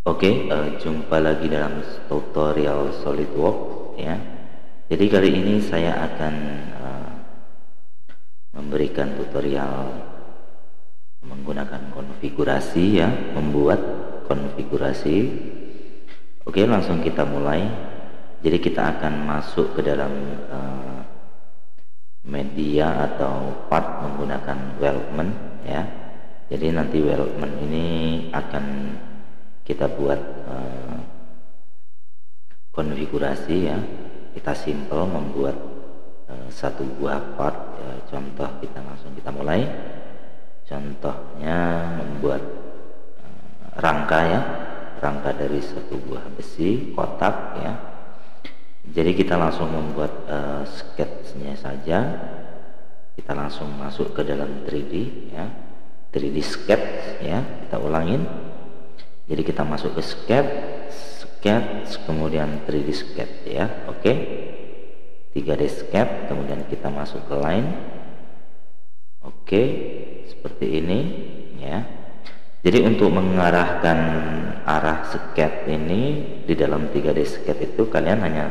Oke, jumpa lagi dalam tutorial SolidWorks ya. Jadi kali ini saya akan memberikan tutorial menggunakan konfigurasi ya, membuat konfigurasi. Oke, langsung kita mulai. Jadi kita akan masuk ke dalam media atau part menggunakan Weldment ya. Jadi nanti Weldment ini akan kita buat konfigurasi ya. Kita simple membuat satu buah part ya. Contoh kita langsung kita mulai. Contohnya membuat rangka ya, rangka dari satu buah besi kotak ya. Jadi kita langsung membuat sketch-nya saja. Kita langsung masuk ke dalam 3D ya, 3D sketch ya. Kita ulangin. Jadi kita masuk ke sketch, kemudian 3D sketch ya. Oke. 3D sketch, kemudian kita masuk ke line. Oke, seperti ini ya. Jadi untuk mengarahkan arah sketch ini di dalam 3D sketch itu kalian hanya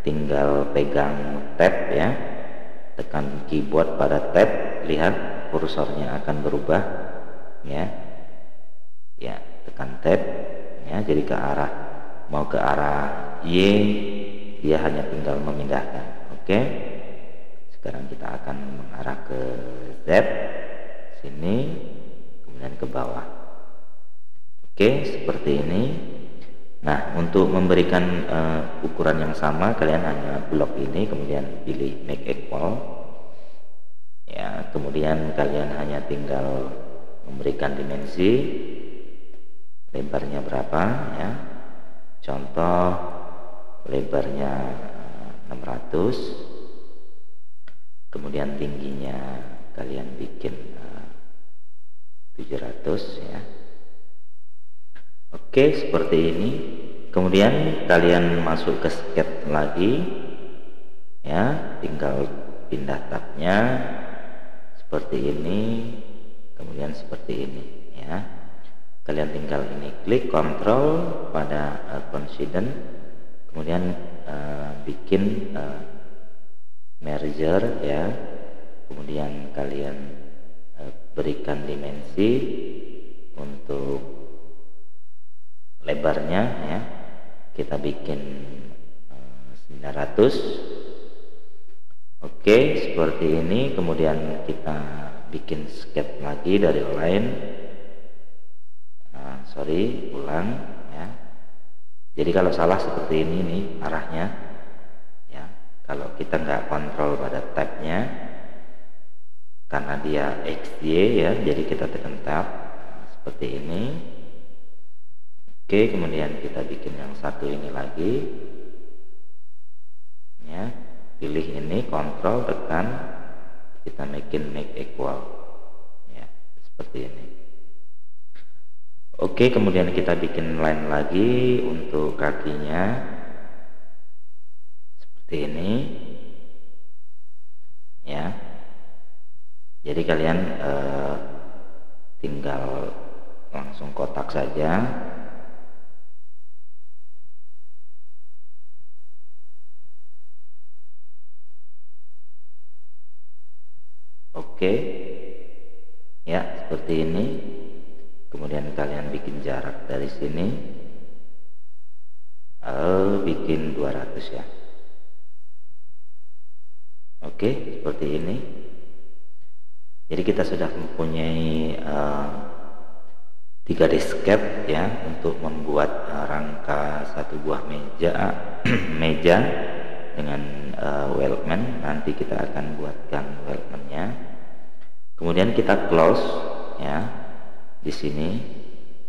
tinggal pegang tab ya. Tekan keyboard pada tab, lihat kursornya akan berubah ya. Ya, tekan tab ya, jadi ke arah mau ke arah Y dia hanya tinggal memindahkan. Oke, sekarang kita akan mengarah ke Z sini, kemudian ke bawah. Oke, seperti ini. Nah, untuk memberikan ukuran yang sama kalian hanya blok ini, kemudian pilih make equal ya, kemudian kalian hanya tinggal memberikan dimensi lebarnya berapa ya. Contoh lebarnya 600, kemudian tingginya kalian bikin 700 ya. Oke, seperti ini. Kemudian kalian masuk ke sketch lagi ya, tinggal pindah tabnya seperti ini, kemudian seperti ini ya. Kalian tinggal ini klik kontrol pada coincident, kemudian bikin merger ya, kemudian kalian berikan dimensi untuk lebarnya ya, kita bikin 900. Oke, seperti ini. Kemudian kita bikin sketch lagi dari line. Ulang ya. Jadi kalau salah seperti ini nih arahnya ya, kalau kita nggak kontrol pada tabnya karena dia XY ya, jadi kita tekan tab seperti ini. Oke, kemudian kita bikin yang satu ini lagi ya, pilih ini, kontrol, tekan, kita bikin make equal ya, seperti ini. Oke, kemudian kita bikin line lagi untuk kakinya seperti ini ya. Jadi kalian tinggal langsung kotak saja. Oke ya, seperti ini. Kemudian kalian bikin jarak dari sini, bikin 200 ya. Oke, seperti ini. Jadi kita sudah mempunyai 3D sketch ya untuk membuat rangka satu buah meja meja dengan weldment. Nanti kita akan buatkan weldmentnya. Kemudian kita close ya di sini.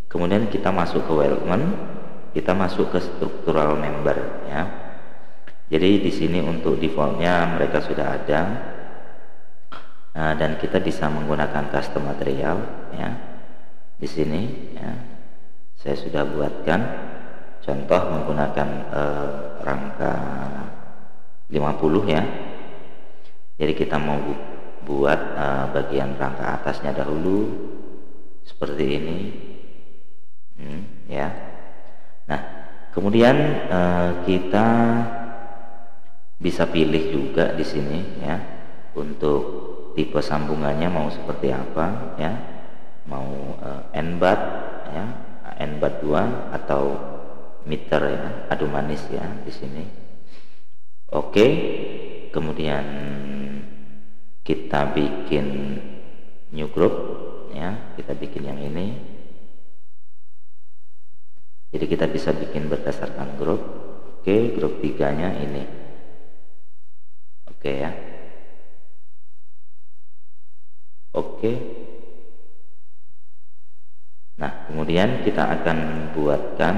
Kemudian kita masuk ke weldment, kita masuk ke structural member ya. Jadi di sini untuk defaultnya mereka sudah ada. Dan kita bisa menggunakan custom material ya. Di sini ya, saya sudah buatkan contoh menggunakan rangka 50 ya. Jadi kita mau buat bagian rangka atasnya dahulu seperti ini ya. Kemudian kita bisa pilih juga di sini ya untuk tipe sambungannya mau seperti apa ya, mau N-baud ya, N-baud 2 atau meter ya, adu manis ya di sini. Oke, kemudian kita bikin new group ya, kita bikin yang ini. Jadi kita bisa bikin berdasarkan grup. Oke, grup 3-nya ini. Oke ya. Oke. Nah, kemudian kita akan buatkan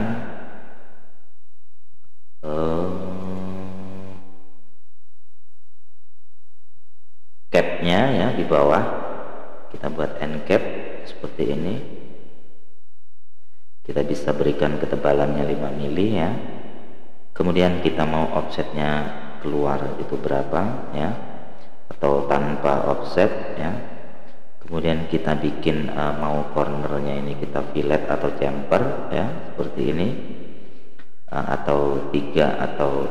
capnya ya di bawah. Kita buat end cap seperti ini. Kita bisa berikan ketebalannya 5 mili ya. Kemudian kita mau offsetnya keluar itu berapa ya, atau tanpa offset ya. Kemudian kita bikin mau cornernya ini kita fillet atau chamfer ya seperti ini, atau 3 atau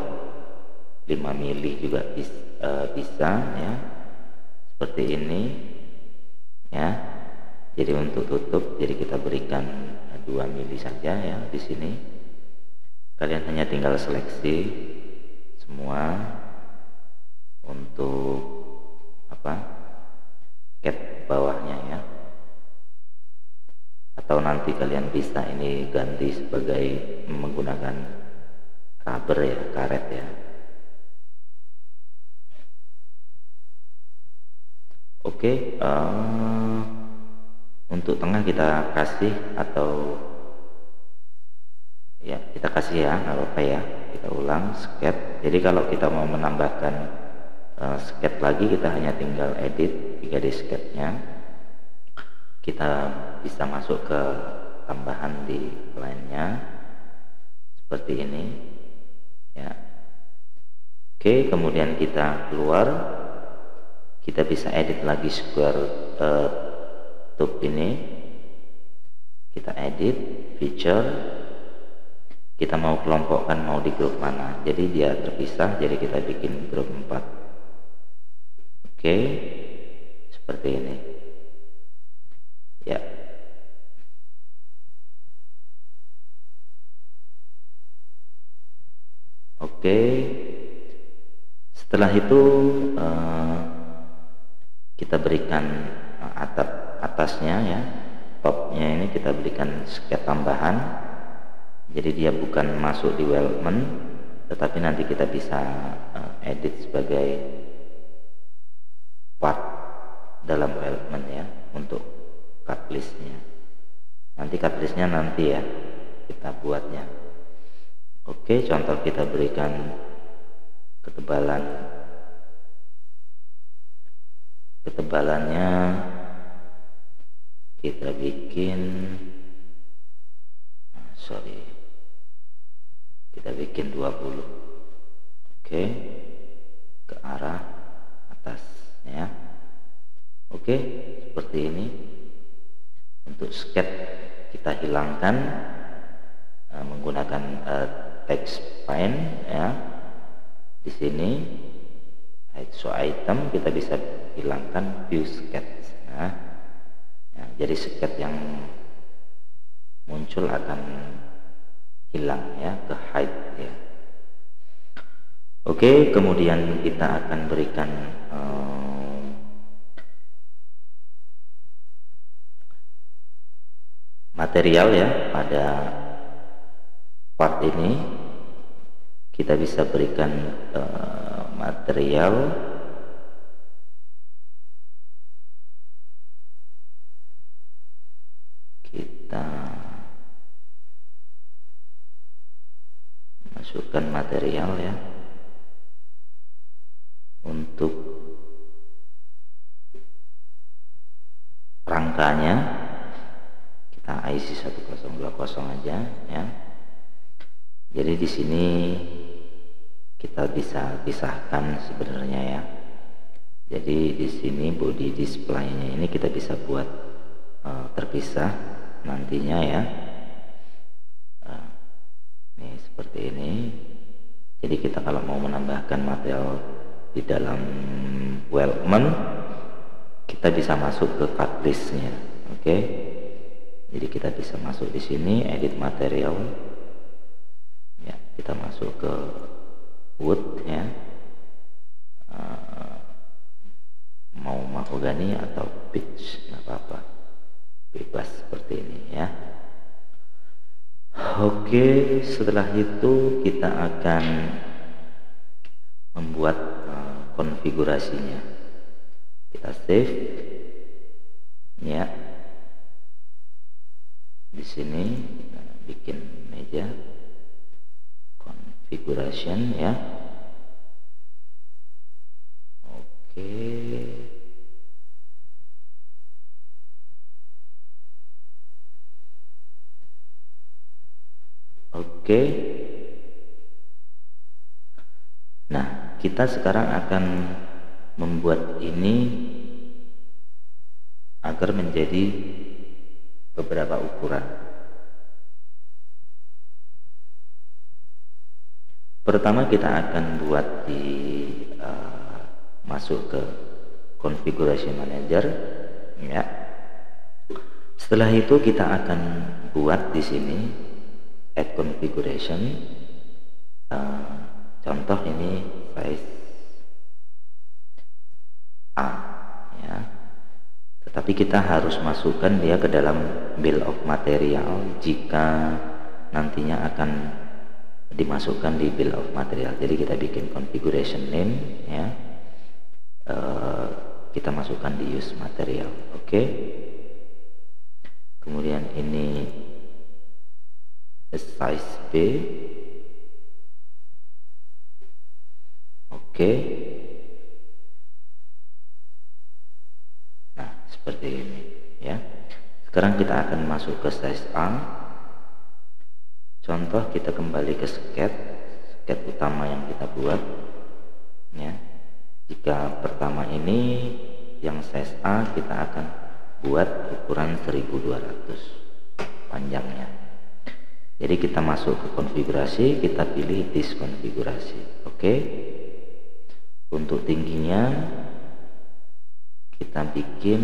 5 mili juga bisa ya seperti ini ya. Jadi untuk tutup, jadi kita berikan 2 mili saja ya di sini. Kalian hanya tinggal seleksi semua untuk apa, cap bawahnya ya. Atau nanti kalian bisa ini ganti sebagai menggunakan rubber ya, karet ya. Oke, untuk tengah kita kasih atau ya kita kasih ya, nggak apa-apa ya. Kita ulang sketch. Jadi kalau kita mau menambahkan sketch lagi, kita hanya tinggal edit 3D sketchnya. Kita bisa masuk ke tambahan di lainnya seperti ini ya. Oke, kemudian kita keluar, kita bisa edit lagi square tube ini. Kita edit feature, kita mau kelompokkan mau di grup mana, jadi dia terpisah, jadi kita bikin grup 4. Oke, seperti ini ya. Oke, setelah itu kita berikan atap atasnya ya, topnya ini kita berikan sketch tambahan. Jadi dia bukan masuk di weldment, tetapi nanti kita bisa edit sebagai part dalam weldment ya, untuk cut listnya. Nanti cut listnya nanti ya kita buatnya. Oke, contoh kita berikan ketebalannya kita bikin kita bikin 20. Oke, ke arah atas ya. Oke, seperti ini. Untuk sketch kita hilangkan menggunakan text pane ya. Di sini show item kita bisa hilangkan view sketch ya. Jadi sketch yang muncul akan hilang ya, ke hide ya. Oke, kemudian kita akan berikan material ya pada part ini. Kita bisa berikan material kita masukkan material ya untuk rangkanya. Kita IC 1020 aja ya. Jadi di sini kita bisa pisahkan sebenarnya ya. Jadi di sini body display-nya ini kita bisa buat terpisah nantinya ya. Ini seperti seperti ini. Jadi kita kalau mau menambahkan material di dalam weldment, kita bisa masuk ke cut listnya. Oke, jadi kita bisa masuk di sini, edit material ya, kita masuk ke wood ya, mau mahogani atau pitch nggak apa-apa, bebas seperti ini ya. Oke, setelah itu kita akan membuat konfigurasinya. Kita save ya. Di sini kita bikin meja configuration ya. Oke. Oke. Nah, kita sekarang akan membuat ini agar menjadi beberapa ukuran. Pertama kita akan buat di masuk ke configuration manager ya. Setelah itu kita akan buat di sini add configuration. Contoh ini size A ya. Tetapi kita harus masukkan dia ke dalam bill of material jika nantinya akan dimasukkan di bill of material. Jadi kita bikin configuration name ya, kita masukkan di use material. Oke. Kemudian ini size B. Oke. Nah, seperti ini ya. Sekarang kita akan masuk ke size A. Contoh, kita kembali ke sketch utama yang kita buat ya. Jika pertama ini yang size A, kita akan buat ukuran 1200 panjangnya. Jadi kita masuk ke konfigurasi, kita pilih diskonfigurasi. Oke. Untuk tingginya kita bikin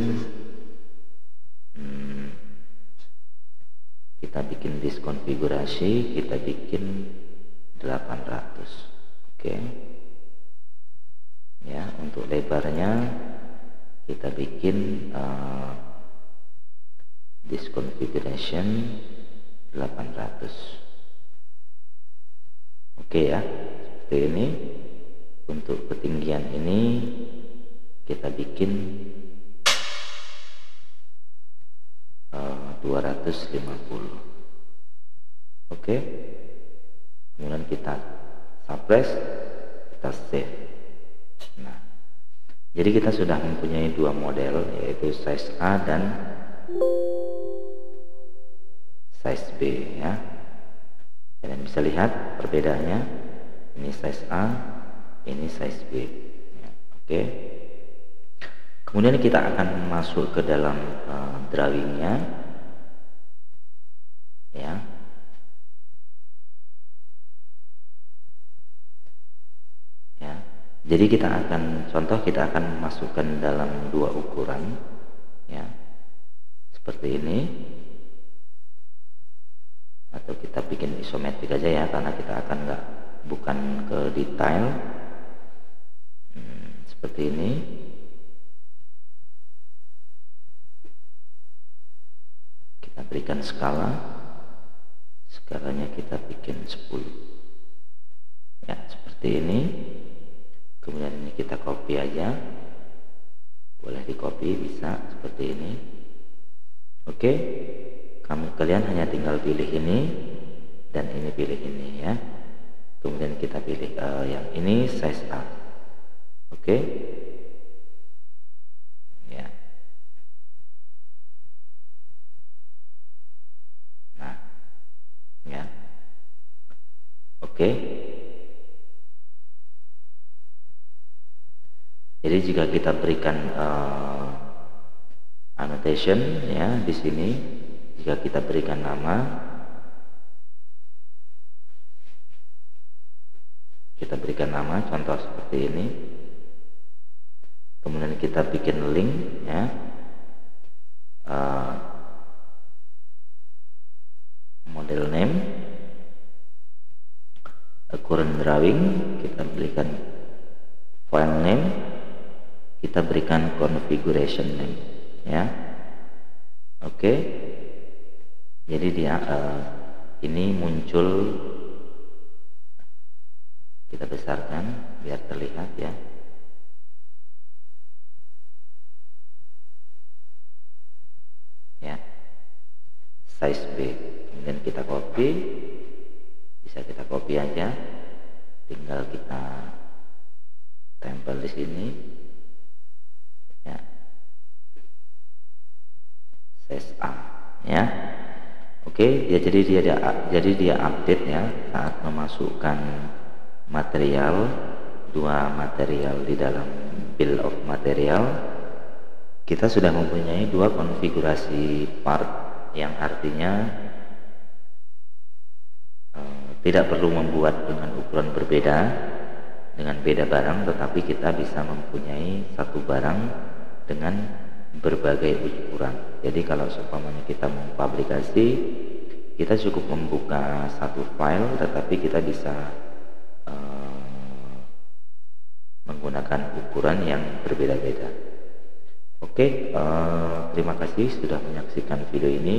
diskonfigurasi, kita bikin 800. Oke. Ya, untuk lebarnya kita bikin disconfiguration 800. Oke ya, seperti ini. Untuk ketinggian ini kita bikin 250. Oke. Kemudian kita suppress, kita save. Nah, jadi kita sudah mempunyai dua model, yaitu size A dan size B ya. Kalian bisa lihat perbedaannya. Ini size A, ini size B ya. Oke. Kemudian kita akan masuk ke dalam drawingnya ya. Ya, jadi kita akan masukkan dalam dua ukuran ya, seperti ini, atau kita bikin isometrik aja ya, karena kita akan bukan ke detail. Seperti ini. Kita berikan skalanya kita bikin 10 ya, seperti ini. Kemudian ini kita copy aja, boleh di copy, bisa seperti ini. Oke, kalian hanya tinggal pilih ini dan ini, pilih ini ya. Kemudian kita pilih yang ini size A. Oke ya. Nah ya. Oke. Jadi jika kita berikan annotation ya di sini, jika kita berikan nama kita berikan nama, contoh seperti ini. Kemudian kita bikin link ya, model name, current drawing, kita berikan file name, kita berikan configuration name ya. Oke, jadi dia ini muncul, kita besarkan biar terlihat ya. Ya, size B. Kemudian kita copy, bisa kita copy aja, tinggal kita tempel di sini ya, size A ya. Oke ya, jadi dia update ya saat memasukkan material, dua material di dalam bill of material. Kita sudah mempunyai dua konfigurasi part, yang artinya tidak perlu membuat dengan ukuran berbeda dengan beda barang, tetapi kita bisa mempunyai satu barang dengan berbagai ukuran. Jadi kalau seumpamanya kita mempublikasi, kita cukup membuka satu file, tetapi kita bisa menggunakan ukuran yang berbeda-beda. Oke, terima kasih sudah menyaksikan video ini.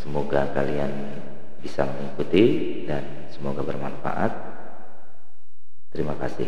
Semoga kalian bisa mengikuti dan semoga bermanfaat. Terima kasih.